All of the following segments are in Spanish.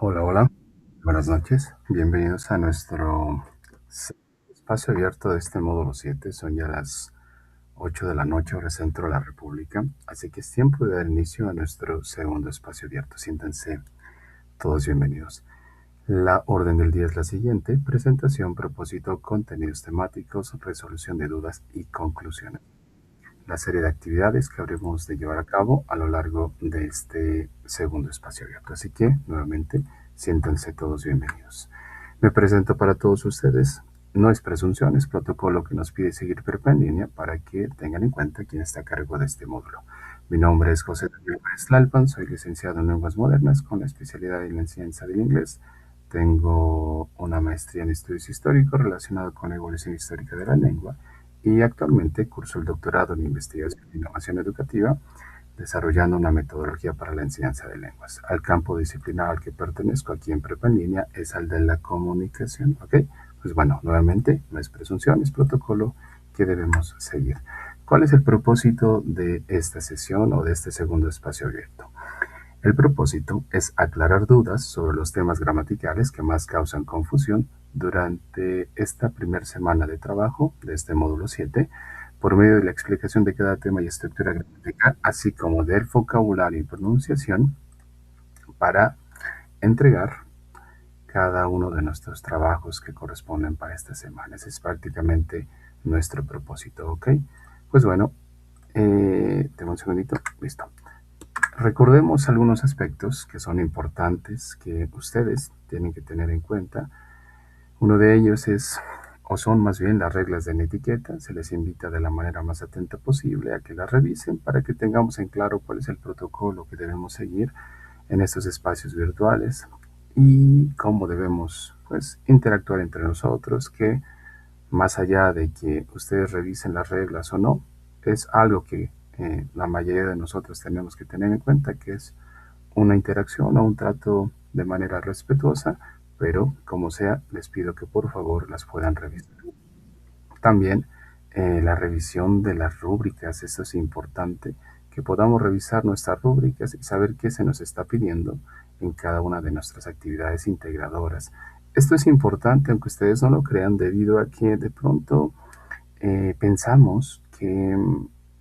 Hola, hola, buenas noches. Bienvenidos a nuestro espacio abierto de este módulo 7. Son ya las 8 de la noche, hora centro de la República. Así que es tiempo de dar inicio a nuestro segundo espacio abierto. Siéntense todos bienvenidos. La orden del día es la siguiente: presentación, propósito, contenidos temáticos, resolución de dudas y conclusiones. La serie de actividades que habremos de llevar a cabo a lo largo de este segundo espacio abierto. Así que, nuevamente, siéntanse todos bienvenidos. Me presento para todos ustedes. No es presunción, es protocolo que nos pide seguir en línea para que tengan en cuenta quién está a cargo de este módulo. Mi nombre es José Daniel Slalpan, soy licenciado en lenguas modernas con la especialidad en la enseñanza del inglés. Tengo una maestría en estudios históricos relacionado con la evolución histórica de la lengua y actualmente curso el doctorado en investigación e innovación educativa, desarrollando una metodología para la enseñanza de lenguas. Al campo disciplinar al que pertenezco aquí en Prepa en Línea es al de la comunicación, ¿ok? Pues bueno, nuevamente, no es presunción, es protocolo que debemos seguir. ¿Cuál es el propósito de esta sesión o de este segundo espacio abierto? El propósito es aclarar dudas sobre los temas gramaticales que más causan confusión durante esta primera semana de trabajo de este módulo 7, por medio de la explicación de cada tema y estructura gramatical, así como del vocabulario y pronunciación, para entregar cada uno de nuestros trabajos que corresponden para esta semana. Ese es prácticamente nuestro propósito, ¿ok? Pues bueno, tengo un segundito, listo. Recordemos algunos aspectos que son importantes que ustedes tienen que tener en cuenta. Uno de ellos es, o son más bien, las reglas de la etiqueta. Se les invita de la manera más atenta posible a que las revisen para que tengamos en claro cuál es el protocolo que debemos seguir en estos espacios virtuales y cómo debemos, pues, interactuar entre nosotros, que más allá de que ustedes revisen las reglas o no, es algo que la mayoría de nosotros tenemos que tener en cuenta, que es una interacción o un trato de manera respetuosa, pero como sea, les pido que por favor las puedan revisar. También la revisión de las rúbricas, esto es importante, que podamos revisar nuestras rúbricas y saber qué se nos está pidiendo en cada una de nuestras actividades integradoras. Esto es importante, aunque ustedes no lo crean, debido a que de pronto pensamos que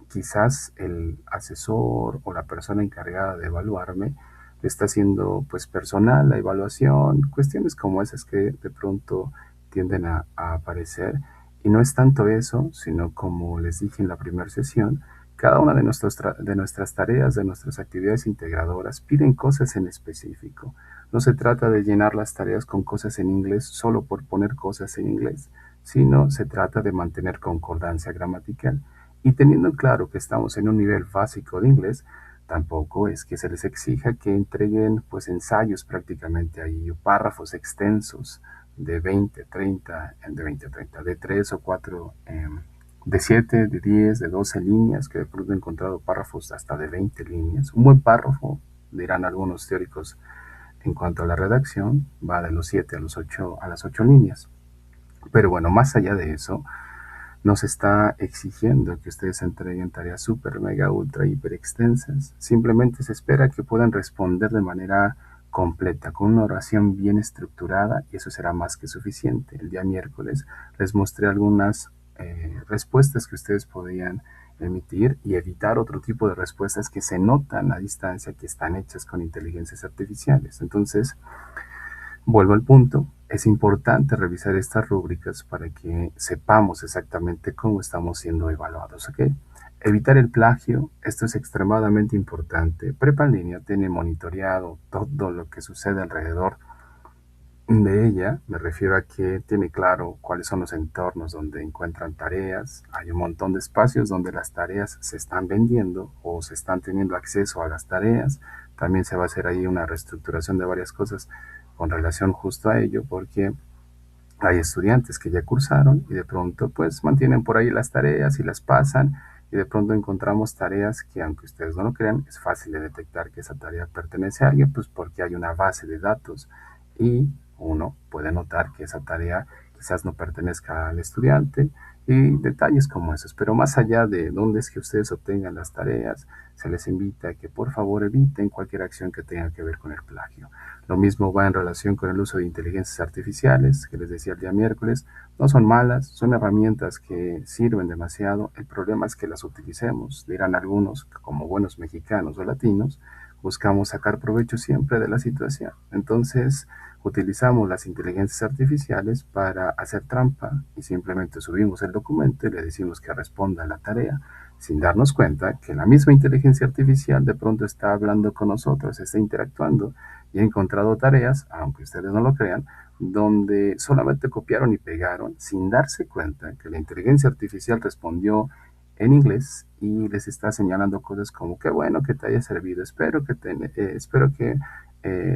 quizás el asesor o la persona encargada de evaluarme le está haciendo pues personal la evaluación, cuestiones como esas que de pronto tienden a aparecer. Y no es tanto eso, sino como les dije en la primera sesión, cada una de nuestras tareas, de nuestras actividades integradoras, piden cosas en específico. No se trata de llenar las tareas con cosas en inglés solo por poner cosas en inglés, sino se trata de mantener concordancia gramatical. Y teniendo claro que estamos en un nivel básico de inglés, tampoco es que se les exija que entreguen pues ensayos prácticamente ahí, o párrafos extensos de 20, 30, de 20, 30, de 3 o 4, de 7, de 10, de 12 líneas, que de pronto he encontrado párrafos hasta de 20 líneas. Un buen párrafo, dirán algunos teóricos, en cuanto a la redacción, va de los 7 a los 8, a las 8 líneas. Pero bueno, más allá de eso, nos está exigiendo que ustedes entreguen tareas súper, mega, ultra, hiper extensas. Simplemente se espera que puedan responder de manera completa, con una oración bien estructurada, y eso será más que suficiente. El día miércoles les mostré algunas respuestas que ustedes podían emitir y evitar otro tipo de respuestas que se notan a distancia que están hechas con inteligencias artificiales. Entonces, vuelvo al punto, es importante revisar estas rúbricas para que sepamos exactamente cómo estamos siendo evaluados, ¿ok? Evitar el plagio, esto es extremadamente importante. Prepa en línea tiene monitoreado todo lo que sucede alrededor de ella. Me refiero a que tiene claro cuáles son los entornos donde encuentran tareas. Hay un montón de espacios donde las tareas se están vendiendo o se están teniendo acceso a las tareas. También se va a hacer ahí una reestructuración de varias cosas con relación justo a ello, porque hay estudiantes que ya cursaron y de pronto pues mantienen por ahí las tareas y las pasan, y de pronto encontramos tareas que, aunque ustedes no lo crean, es fácil de detectar que esa tarea pertenece a alguien, pues porque hay una base de datos y uno puede notar que esa tarea quizás no pertenezca al estudiante y detalles como esos. Pero más allá de dónde es que ustedes obtengan las tareas, se les invita a que por favor eviten cualquier acción que tenga que ver con el plagio. Lo mismo va en relación con el uso de inteligencias artificiales, que les decía el día miércoles. No son malas, son herramientas que sirven demasiado. El problema es que las utilicemos, dirán algunos, como buenos mexicanos o latinos, buscamos sacar provecho siempre de la situación. Entonces, utilizamos las inteligencias artificiales para hacer trampa y simplemente subimos el documento y le decimos que responda a la tarea sin darnos cuenta que la misma inteligencia artificial de pronto está hablando con nosotros, está interactuando y ha encontrado tareas, aunque ustedes no lo crean, donde solamente copiaron y pegaron sin darse cuenta que la inteligencia artificial respondió en inglés y les está señalando cosas como qué bueno que te haya servido, espero que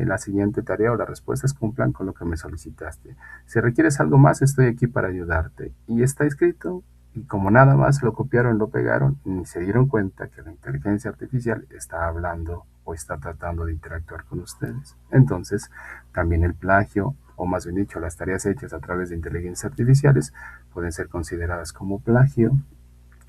la siguiente tarea o las respuestas cumplan con lo que me solicitaste. Si requieres algo más, estoy aquí para ayudarte. Y está escrito, y como nada más lo copiaron, lo pegaron, ni se dieron cuenta que la inteligencia artificial está hablando o está tratando de interactuar con ustedes. Entonces, también el plagio, o más bien dicho, las tareas hechas a través de inteligencias artificiales pueden ser consideradas como plagio.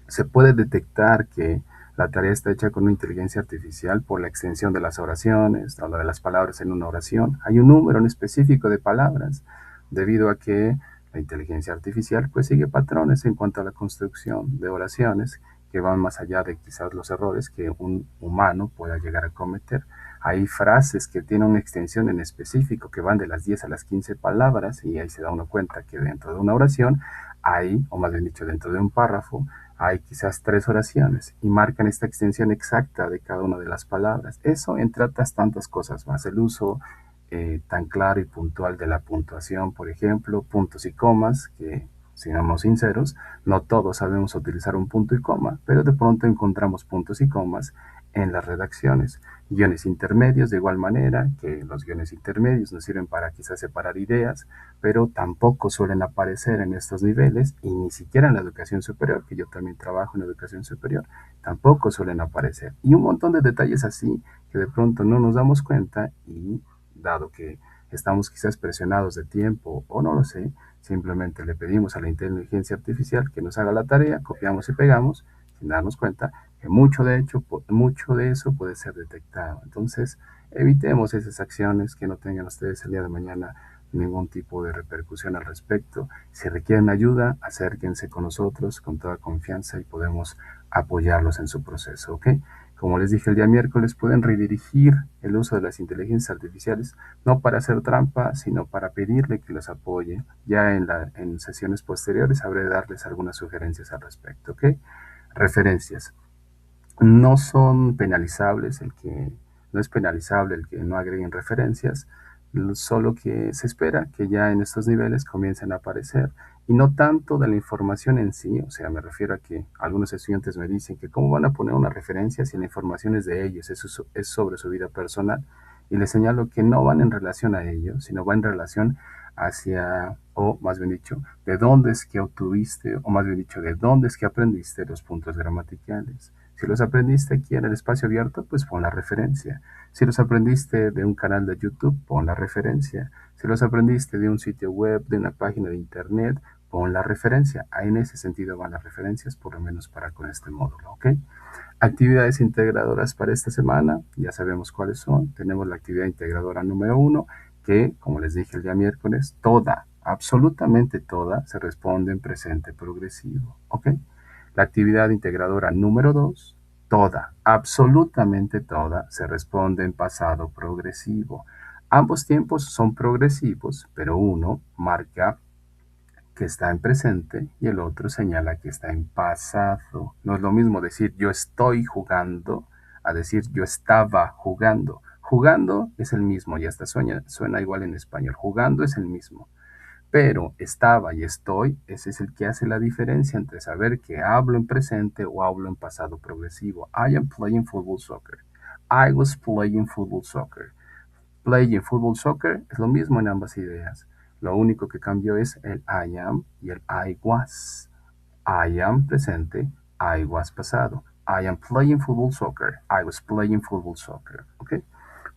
Se puede detectar que la tarea está hecha con una inteligencia artificial por la extensión de las oraciones o de las palabras en una oración. Hay un número en específico de palabras debido a que la inteligencia artificial pues sigue patrones en cuanto a la construcción de oraciones que van más allá de quizás los errores que un humano pueda llegar a cometer. Hay frases que tienen una extensión en específico que van de las 10 a las 15 palabras y ahí se da uno cuenta que dentro de una oración hay, o más bien dicho, dentro de un párrafo, hay quizás 3 oraciones y marcan esta extensión exacta de cada una de las palabras. Eso entre otras tantas cosas más. El uso tan claro y puntual de la puntuación, por ejemplo, puntos y comas, que si somos sinceros, no todos sabemos utilizar un punto y coma, pero de pronto encontramos puntos y comas en las redacciones. Guiones intermedios de igual manera, que los guiones intermedios nos sirven para quizás separar ideas, pero tampoco suelen aparecer en estos niveles y ni siquiera en la educación superior, que yo también trabajo en educación superior, tampoco suelen aparecer. Y un montón de detalles así que de pronto no nos damos cuenta y dado que estamos quizás presionados de tiempo o no lo sé, simplemente le pedimos a la inteligencia artificial que nos haga la tarea, copiamos y pegamos sin darnos cuenta que mucho de eso puede ser detectado. Entonces, evitemos esas acciones que no tengan ustedes el día de mañana ningún tipo de repercusión al respecto. Si requieren ayuda, acérquense con nosotros con toda confianza y podemos apoyarlos en su proceso, ¿ok? Como les dije el día miércoles, pueden redirigir el uso de las inteligencias artificiales no para hacer trampa, sino para pedirle que los apoye. Ya en sesiones posteriores habré de darles algunas sugerencias al respecto, ¿ok? Referencias. No son penalizables no es penalizable el que no agreguen referencias, solo que se espera que ya en estos niveles comiencen a aparecer y no tanto de la información en sí, o sea, me refiero a que algunos estudiantes me dicen que cómo van a poner una referencia si la información es de ellos, es sobre su vida personal y les señalo que no van en relación a ellos, sino va en relación hacia, o más bien dicho, de dónde es que obtuviste, o más bien dicho, de dónde es que aprendiste los puntos gramaticales. Si los aprendiste aquí en el espacio abierto, pues pon la referencia. Si los aprendiste de un canal de YouTube, pon la referencia. Si los aprendiste de un sitio web, de una página de internet, pon la referencia. Ahí en ese sentido van las referencias, por lo menos para con este módulo, ¿ok? Actividades integradoras para esta semana, ya sabemos cuáles son. Tenemos la actividad integradora número 1, que, como les dije el día miércoles, absolutamente toda, se responde en presente progresivo, ¿ok? La actividad integradora número 2, absolutamente toda, se responde en pasado progresivo. Ambos tiempos son progresivos, pero uno marca que está en presente y el otro señala que está en pasado. No es lo mismo decir yo estoy jugando a decir yo estaba jugando. Jugando es el mismo, y hasta suena igual en español. Jugando es el mismo. Pero estaba y estoy, ese es el que hace la diferencia entre saber que hablo en presente o hablo en pasado progresivo. I am playing football soccer. I was playing football soccer. Playing football soccer es lo mismo en ambas ideas. Lo único que cambió es el I am y el I was. I am presente, I was pasado. I am playing football soccer. I was playing football soccer. ¿Ok?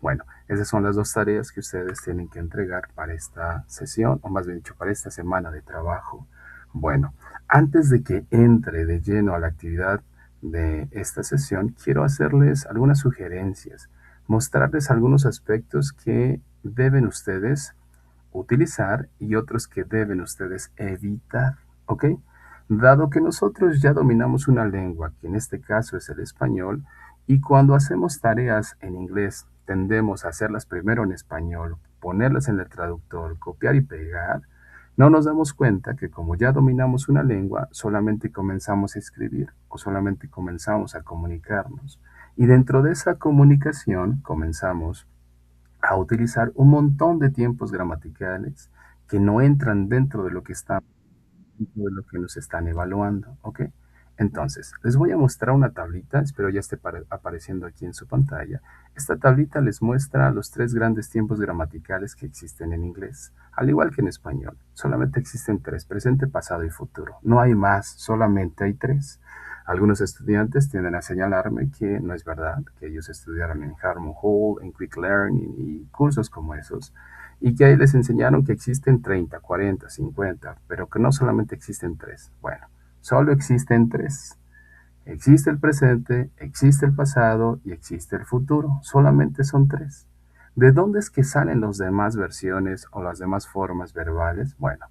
Bueno, esas son las dos tareas que ustedes tienen que entregar para esta sesión, o más bien dicho, para esta semana de trabajo. Bueno, antes de que entre de lleno a la actividad de esta sesión, quiero hacerles algunas sugerencias, mostrarles algunos aspectos que deben ustedes utilizar y otros que deben ustedes evitar, ¿ok? Dado que nosotros ya dominamos una lengua, que en este caso es el español, y cuando hacemos tareas en inglés tendemos a hacerlas primero en español, ponerlas en el traductor, copiar y pegar, no nos damos cuenta que como ya dominamos una lengua, solamente comenzamos a escribir o solamente comenzamos a comunicarnos. Y dentro de esa comunicación comenzamos a utilizar un montón de tiempos gramaticales que no entran dentro de lo que está de lo que nos están evaluando, ¿ok? Entonces, les voy a mostrar una tablita, espero ya esté apareciendo aquí en su pantalla. Esta tablita les muestra los tres grandes tiempos gramaticales que existen en inglés, al igual que en español. Solamente existen tres, presente, pasado y futuro. No hay más, solamente hay tres. Algunos estudiantes tienden a señalarme que no es verdad, que ellos estudiaron en Harmon Hall, en Quick Learning y cursos como esos, y que ahí les enseñaron que existen 30, 40, 50, pero que no solamente existen tres. Bueno, solo existen tres. Existe el presente, existe el pasado y existe el futuro. Solamente son tres. ¿De dónde es que salen las demás versiones o las demás formas verbales? Bueno,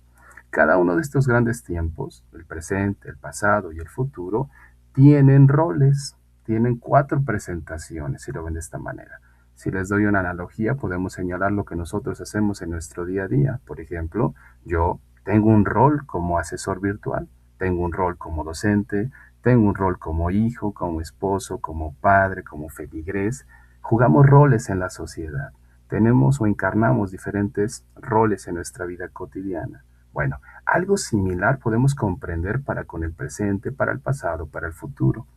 cada uno de estos grandes tiempos, el presente, el pasado y el futuro, tienen roles, tienen cuatro presentaciones, si lo ven de esta manera. Si les doy una analogía, podemos señalar lo que nosotros hacemos en nuestro día a día. Por ejemplo, yo tengo un rol como asesor virtual, tengo un rol como docente, tengo un rol como hijo, como esposo, como padre, como feligrés. Jugamos roles en la sociedad. Tenemos o encarnamos diferentes roles en nuestra vida cotidiana. Bueno, algo similar podemos comprender para con el presente, para el pasado, para el futuro.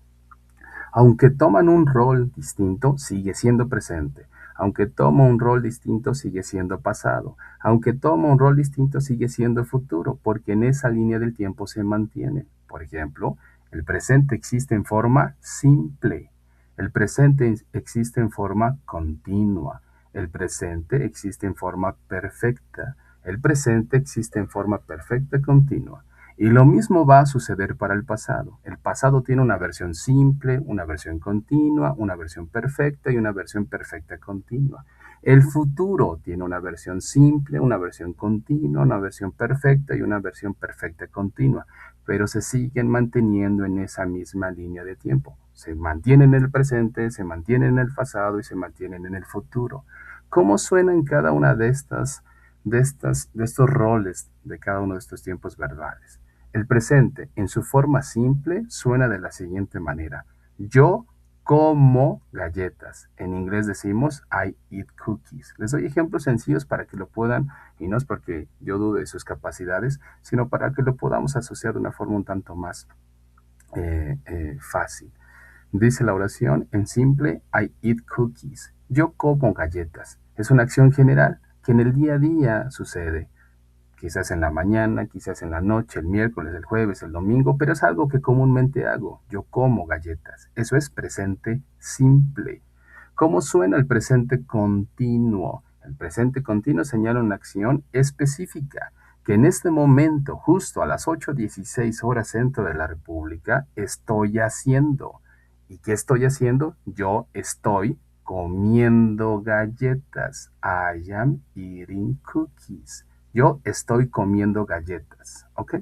Aunque toman un rol distinto, sigue siendo presente. Aunque toma un rol distinto, sigue siendo pasado. Aunque toma un rol distinto, sigue siendo futuro, porque en esa línea del tiempo se mantiene. Por ejemplo, el presente existe en forma simple. El presente existe en forma continua. El presente existe en forma perfecta. El presente existe en forma perfecta continua. Y lo mismo va a suceder para el pasado. El pasado tiene una versión simple, una versión continua, una versión perfecta y una versión perfecta continua. El futuro tiene una versión simple, una versión continua, una versión perfecta y una versión perfecta continua, pero se siguen manteniendo en esa misma línea de tiempo. Se mantienen en el presente, se mantienen en el pasado y se mantienen en el futuro. ¿Cómo suenan cada una de estos roles de cada uno de estos tiempos verbales? El presente, en su forma simple, suena de la siguiente manera. Yo como galletas. En inglés decimos I eat cookies. Les doy ejemplos sencillos para que lo puedan, y no es porque yo dude de sus capacidades, sino para que lo podamos asociar de una forma un tanto más fácil. Dice la oración en simple, I eat cookies. Yo como galletas. Es una acción general que en el día a día sucede. Quizás en la mañana, quizás en la noche, el miércoles, el jueves, el domingo, pero es algo que comúnmente hago. Yo como galletas. Eso es presente simple. ¿Cómo suena el presente continuo? El presente continuo señala una acción específica que en este momento, justo a las 8:16 horas centro de la República, estoy haciendo. ¿Y qué estoy haciendo? Yo estoy comiendo galletas. I am eating cookies. Yo estoy comiendo galletas, ¿ok?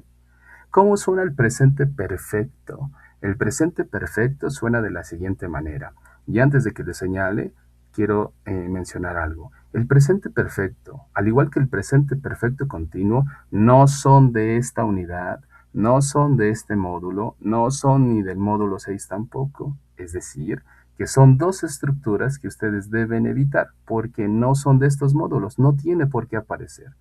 ¿Cómo suena el presente perfecto? El presente perfecto suena de la siguiente manera. Y antes de que le señale, quiero mencionar algo. El presente perfecto, al igual que el presente perfecto continuo, no son de esta unidad, no son de este módulo, no son ni del módulo 6 tampoco. Es decir, que son dos estructuras que ustedes deben evitar porque no son de estos módulos, no tiene por qué aparecer.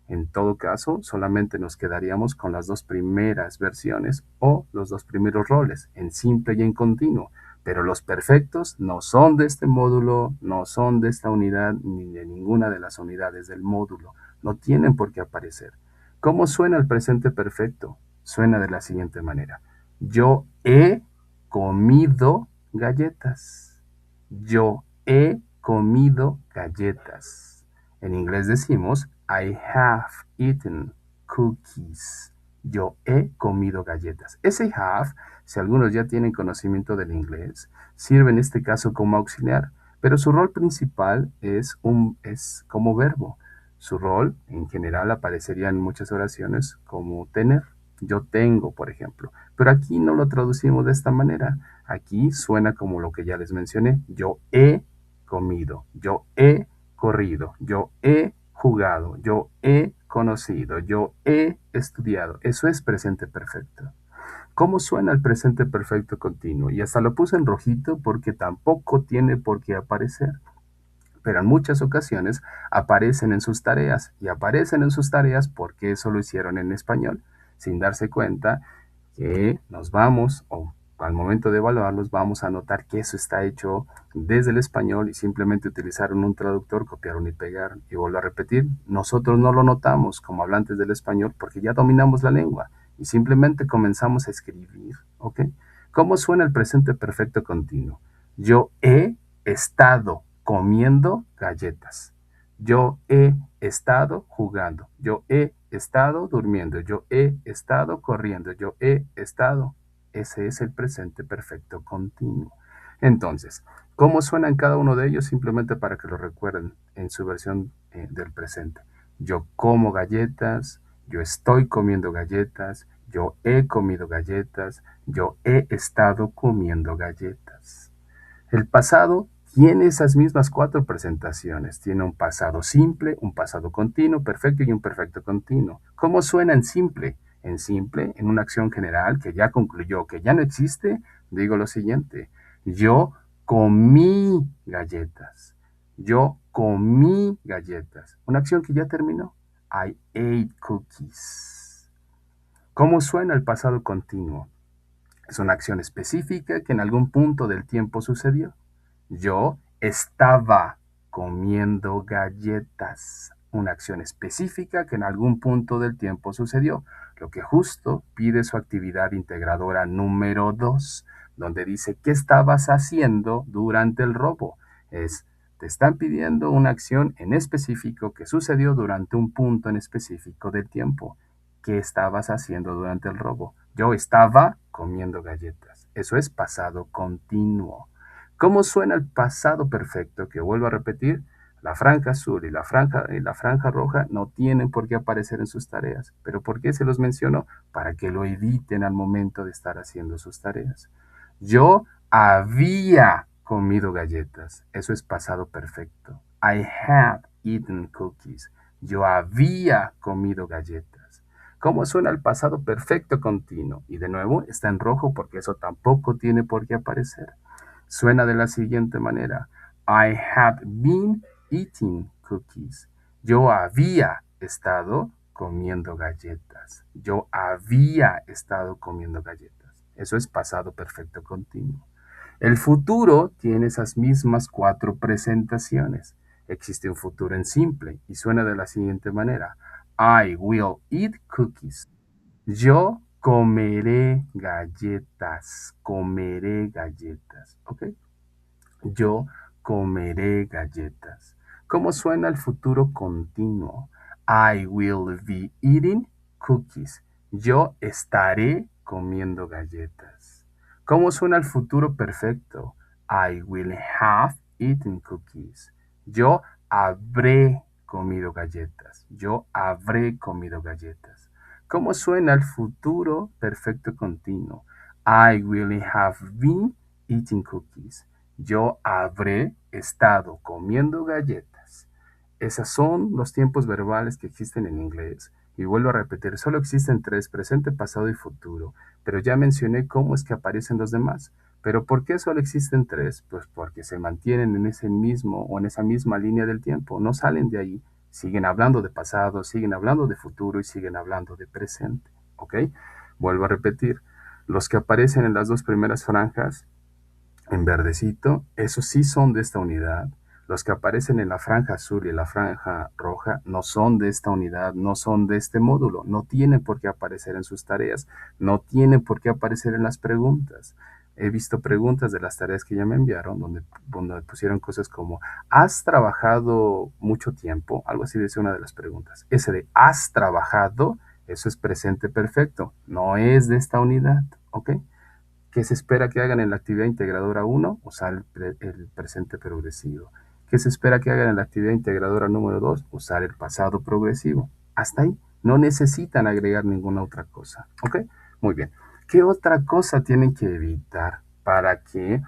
En todo caso, solamente nos quedaríamos con las dos primeras versiones o los dos primeros roles, en simple y en continuo. Pero los perfectos no son de este módulo, no son de esta unidad ni de ninguna de las unidades del módulo. No tienen por qué aparecer. ¿Cómo suena el presente perfecto? Suena de la siguiente manera. Yo he comido galletas. Yo he comido galletas. En inglés decimos I have eaten cookies. Yo he comido galletas. Ese have, si algunos ya tienen conocimiento del inglés, sirve en este caso como auxiliar, pero su rol principal es como verbo. Su rol en general aparecería en muchas oraciones como tener. Yo tengo, por ejemplo. Pero aquí no lo traducimos de esta manera. Aquí suena como lo que ya les mencioné. Yo he comido, yo he corrido, yo he jugado, yo he conocido, yo he estudiado. Eso es presente perfecto. ¿Cómo suena el presente perfecto continuo? Y hasta lo puse en rojito porque tampoco tiene por qué aparecer, pero en muchas ocasiones aparecen en sus tareas, y aparecen en sus tareas porque eso lo hicieron en español, sin darse cuenta que nos vamos, o al momento de evaluarlos, vamos a notar que eso está hecho desde el español y simplemente utilizaron un traductor, copiaron y pegaron. Y vuelvo a repetir, nosotros no lo notamos como hablantes del español porque ya dominamos la lengua y simplemente comenzamos a escribir, ¿ok? ¿Cómo suena el presente perfecto continuo? Yo he estado comiendo galletas. Yo he estado jugando. Yo he estado durmiendo. Yo he estado corriendo. Yo he estado. Ese es el presente perfecto continuo. Entonces, ¿cómo suenan cada uno de ellos? Simplemente para que lo recuerden en su versión del presente. Yo como galletas. Yo estoy comiendo galletas. Yo he comido galletas. Yo he estado comiendo galletas. El pasado tiene esas mismas cuatro presentaciones. Tiene un pasado simple, un pasado continuo, perfecto y un perfecto continuo. ¿Cómo suena en simple? En simple, en una acción general que ya concluyó, que ya no existe, digo lo siguiente. Yo comí galletas. Yo comí galletas. Una acción que ya terminó. I ate cookies. ¿Cómo suena el pasado continuo? Es una acción específica que en algún punto del tiempo sucedió. Yo estaba comiendo galletas. Una acción específica que en algún punto del tiempo sucedió, lo que justo pide su actividad integradora número 2, donde dice, ¿qué estabas haciendo durante el robo? Te están pidiendo una acción en específico que sucedió durante un punto en específico del tiempo. ¿Qué estabas haciendo durante el robo? Yo estaba comiendo galletas. Eso es pasado continuo. ¿Cómo suena el pasado perfecto? Que vuelvo a repetir, la franja azul y la franja roja no tienen por qué aparecer en sus tareas. ¿Pero por qué se los menciono? Para que lo eviten al momento de estar haciendo sus tareas. Yo había comido galletas. Eso es pasado perfecto. I had eaten cookies. Yo había comido galletas. ¿Cómo suena el pasado perfecto continuo? Y de nuevo está en rojo porque eso tampoco tiene por qué aparecer. Suena de la siguiente manera. I had been eating cookies. Yo había estado comiendo galletas. Yo había estado comiendo galletas. Eso es pasado perfecto continuo. El futuro tiene esas mismas cuatro presentaciones. Existe un futuro en simple y suena de la siguiente manera. I will eat cookies. Yo comeré galletas. Comeré galletas. ¿Ok? Yo comeré galletas. ¿Cómo suena el futuro continuo? I will be eating cookies. Yo estaré comiendo galletas. ¿Cómo suena el futuro perfecto? I will have eaten cookies. Yo habré comido galletas. Yo habré comido galletas. ¿Cómo suena el futuro perfecto continuo? I will have been eating cookies. Yo habré estado comiendo galletas. Esos son los tiempos verbales que existen en inglés. Y vuelvo a repetir, solo existen tres, presente, pasado y futuro. Pero ya mencioné cómo es que aparecen los demás. ¿Pero por qué solo existen tres? Pues porque se mantienen en ese mismo o en esa misma línea del tiempo. No salen de ahí. Siguen hablando de pasado, siguen hablando de futuro y siguen hablando de presente. ¿Ok? Vuelvo a repetir. Los que aparecen en las dos primeras franjas en verdecito, esos sí son de esta unidad. Los que aparecen en la franja azul y la franja roja no son de esta unidad, no son de este módulo, no tienen por qué aparecer en sus tareas, no tienen por qué aparecer en las preguntas. He visto preguntas de las tareas que ya me enviaron donde pusieron cosas como, ¿has trabajado mucho tiempo? Algo así decía una de las preguntas. Ese de ¿has trabajado? Eso es presente perfecto, no es de esta unidad, ¿ok? ¿Qué se espera que hagan en la actividad integradora 1? Usar el presente progresivo. ¿Qué se espera que hagan en la actividad integradora número 2? Usar el pasado progresivo. Hasta ahí. No necesitan agregar ninguna otra cosa. ¿Ok? Muy bien. ¿Qué otra cosa tienen que evitar para que,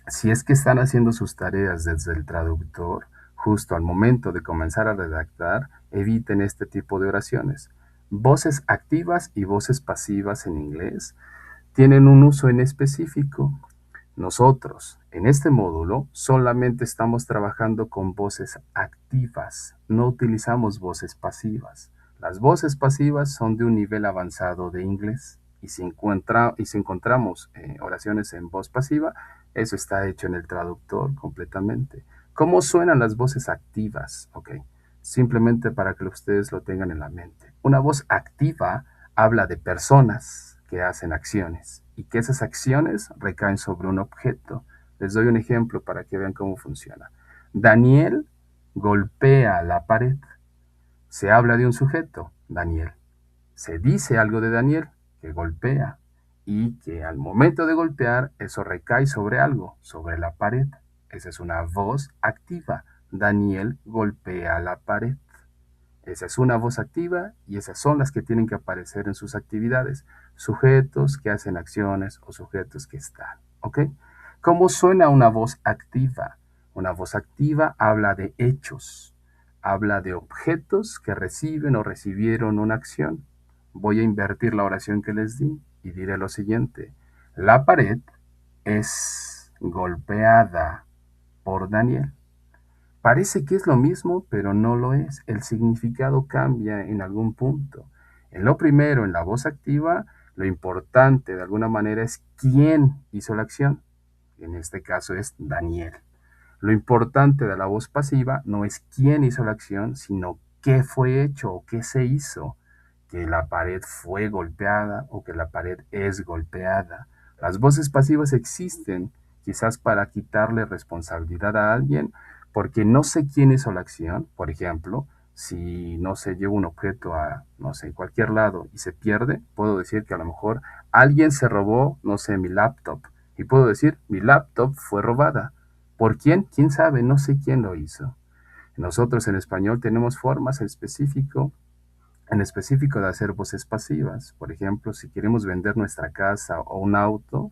si es que están haciendo sus tareas desde el traductor, justo al momento de comenzar a redactar, eviten este tipo de oraciones? Voces activas y voces pasivas en inglés tienen un uso en específico. Nosotros, en este módulo, solamente estamos trabajando con voces activas, no utilizamos voces pasivas. Las voces pasivas son de un nivel avanzado de inglés y si encontramos oraciones en voz pasiva, eso está hecho en el traductor completamente. ¿Cómo suenan las voces activas? Ok, simplemente para que ustedes lo tengan en la mente. Una voz activa habla de personas que hacen acciones y que esas acciones recaen sobre un objeto. Les doy un ejemplo para que vean cómo funciona. Daniel golpea la pared. Se habla de un sujeto, Daniel. Se dice algo de Daniel, que golpea, y que al momento de golpear eso recae sobre algo, sobre la pared. Esa es una voz activa. Daniel golpea la pared. Esa es una voz activa y esas son las que tienen que aparecer en sus actividades. Sujetos que hacen acciones o sujetos que están. ¿Ok? ¿Cómo suena una voz activa? Una voz activa habla de hechos, habla de objetos que reciben o recibieron una acción. Voy a invertir la oración que les di y diré lo siguiente. La pared es golpeada por Daniel. Parece que es lo mismo, pero no lo es. El significado cambia en algún punto. En lo primero, en la voz activa, lo importante de alguna manera es quién hizo la acción. En este caso es Daniel. Lo importante de la voz pasiva no es quién hizo la acción, sino qué fue hecho o qué se hizo. Que la pared fue golpeada o que la pared es golpeada. Las voces pasivas existen quizás para quitarle responsabilidad a alguien porque no sé quién hizo la acción. Por ejemplo, si no se lleva un objeto a, no sé, cualquier lado y se pierde, puedo decir que a lo mejor alguien se robó, no sé, mi laptop. Y puedo decir, mi laptop fue robada. ¿Por quién? ¿Quién sabe? No sé quién lo hizo. Nosotros en español tenemos formas en específico de hacer voces pasivas. Por ejemplo, si queremos vender nuestra casa o un auto,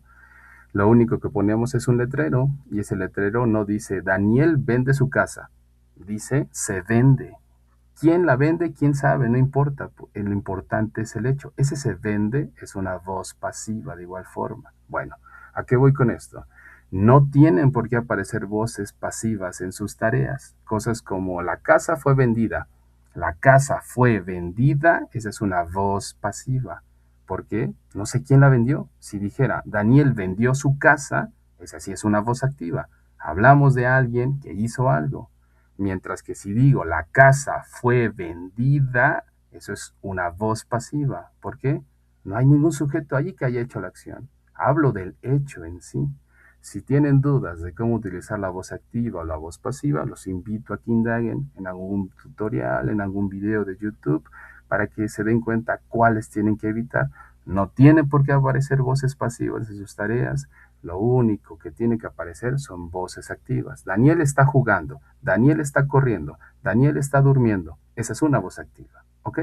lo único que ponemos es un letrero y ese letrero no dice Daniel vende su casa, dice se vende. ¿Quién la vende? ¿Quién sabe? No importa. Lo importante es el hecho. Ese se vende es una voz pasiva de igual forma. Bueno, ¿a qué voy con esto? No tienen por qué aparecer voces pasivas en sus tareas. Cosas como la casa fue vendida. La casa fue vendida, esa es una voz pasiva. ¿Por qué? No sé quién la vendió. Si dijera Daniel vendió su casa, esa sí es una voz activa. Hablamos de alguien que hizo algo. Mientras que si digo la casa fue vendida, eso es una voz pasiva. ¿Por qué? No hay ningún sujeto allí que haya hecho la acción. Hablo del hecho en sí. Si tienen dudas de cómo utilizar la voz activa o la voz pasiva, los invito a que indaguen en algún tutorial, en algún video de YouTube, para que se den cuenta cuáles tienen que evitar. No tiene por qué aparecer voces pasivas en sus tareas. Lo único que tiene que aparecer son voces activas. Daniel está jugando, Daniel está corriendo, Daniel está durmiendo. Esa es una voz activa, ¿ok?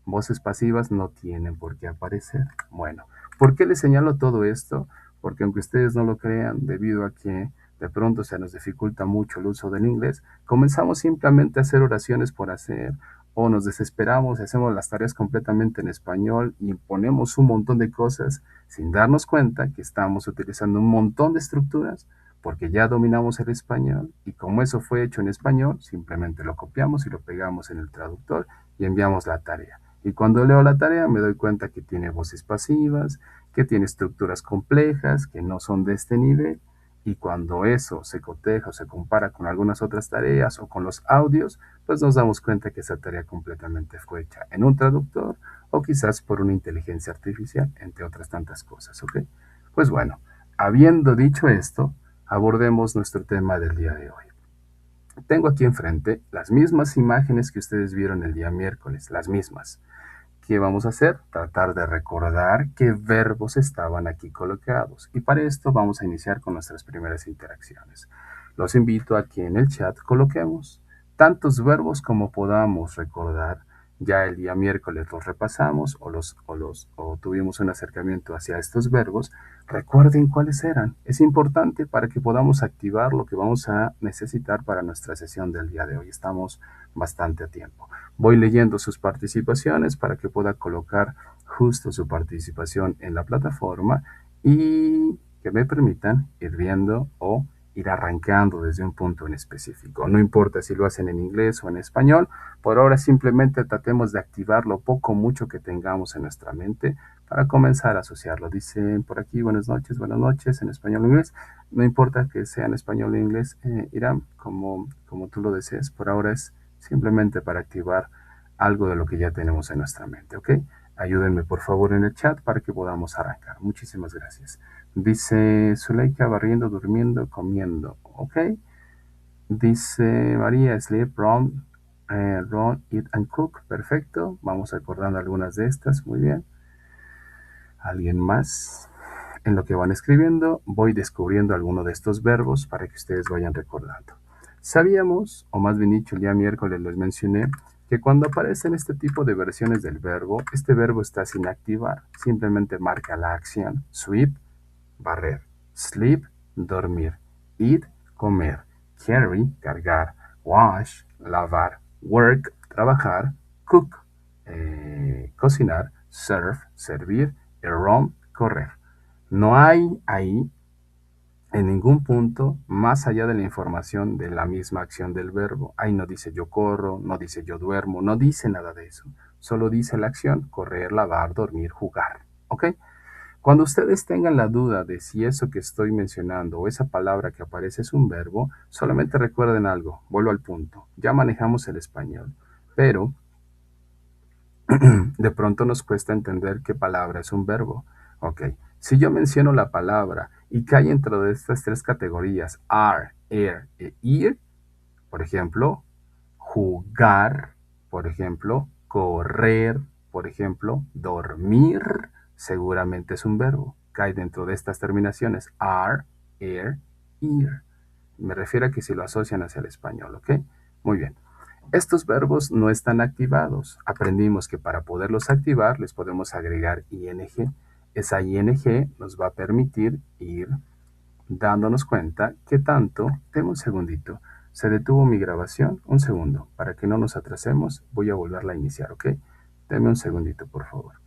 Voces pasivas no tienen por qué aparecer. Bueno, ¿por qué les señalo todo esto? Porque aunque ustedes no lo crean, debido a que de pronto se nos dificulta mucho el uso del inglés, comenzamos simplemente a hacer oraciones por hacer, o nos desesperamos y hacemos las tareas completamente en español y ponemos un montón de cosas sin darnos cuenta que estamos utilizando un montón de estructuras porque ya dominamos el español y como eso fue hecho en español, simplemente lo copiamos y lo pegamos en el traductor y enviamos la tarea. Y cuando leo la tarea me doy cuenta que tiene voces pasivas, que tiene estructuras complejas, que no son de este nivel Y cuando eso se coteja o se compara con algunas otras tareas o con los audios, pues nos damos cuenta que esa tarea completamente fue hecha en un traductor o quizás por una inteligencia artificial, entre otras tantas cosas, ¿ok? Pues bueno, habiendo dicho esto, abordemos nuestro tema del día de hoy. Tengo aquí enfrente las mismas imágenes que ustedes vieron el día miércoles, las mismas. ¿Qué vamos a hacer? Tratar de recordar qué verbos estaban aquí colocados. Y para esto vamos a iniciar con nuestras primeras interacciones. Los invito a que en el chat coloquemos tantos verbos como podamos recordar. Ya el día miércoles los repasamos o tuvimos un acercamiento hacia estos verbos. Recuerden cuáles eran. Es importante para que podamos activar lo que vamos a necesitar para nuestra sesión del día de hoy. Estamos bastante a tiempo. Voy leyendo sus participaciones para que pueda colocar justo su participación en la plataforma y que me permitan ir viendo o ir arrancando desde un punto en específico. No importa si lo hacen en inglés o en español, por ahora simplemente tratemos de activar lo poco o mucho que tengamos en nuestra mente para comenzar a asociarlo. Dicen por aquí, buenas noches, en español o inglés. No importa que sea en español o inglés, Irán, como tú lo desees. Por ahora es simplemente para activar algo de lo que ya tenemos en nuestra mente, ¿ok? Ayúdenme por favor en el chat para que podamos arrancar. Muchísimas gracias. Dice Zuleika, barriendo, durmiendo, comiendo, ¿ok? Dice María, sleep, run, eat and cook, perfecto. Vamos acordando algunas de estas, muy bien. ¿Alguien más? En lo que van escribiendo, voy descubriendo alguno de estos verbos para que ustedes vayan recordando. Sabíamos, o más bien dicho, el día miércoles les mencioné, que cuando aparecen este tipo de versiones del verbo, este verbo está sin activar. Simplemente marca la acción. Sweep, barrer. Sleep, dormir. Eat, comer. Carry, cargar. Wash, lavar. Work, trabajar. Cook, cocinar. Serve, servir. Run, correr. No hay ahí en ningún punto más allá de la información de la misma acción del verbo. Ahí no dice yo corro, no dice yo duermo, no dice nada de eso. Solo dice la acción correr, lavar, dormir, jugar. ¿Ok? Cuando ustedes tengan la duda de si eso que estoy mencionando o esa palabra que aparece es un verbo, solamente recuerden algo, vuelvo al punto. Ya manejamos el español, pero de pronto nos cuesta entender qué palabra es un verbo. Ok, si yo menciono la palabra y cae dentro de estas tres categorías, are, er e ir, por ejemplo, jugar, por ejemplo, correr, por ejemplo, dormir, seguramente es un verbo. Cae dentro de estas terminaciones, are, er, ir. Me refiero a que si lo asocian hacia el español, ¿ok? Muy bien. Estos verbos no están activados. Aprendimos que para poderlos activar les podemos agregar ing. Esa ing nos va a permitir ir dándonos cuenta que tanto, deme un segundito, se detuvo mi grabación, un segundo, para que no nos atrasemos, voy a volverla a iniciar, ¿ok? Deme un segundito, por favor.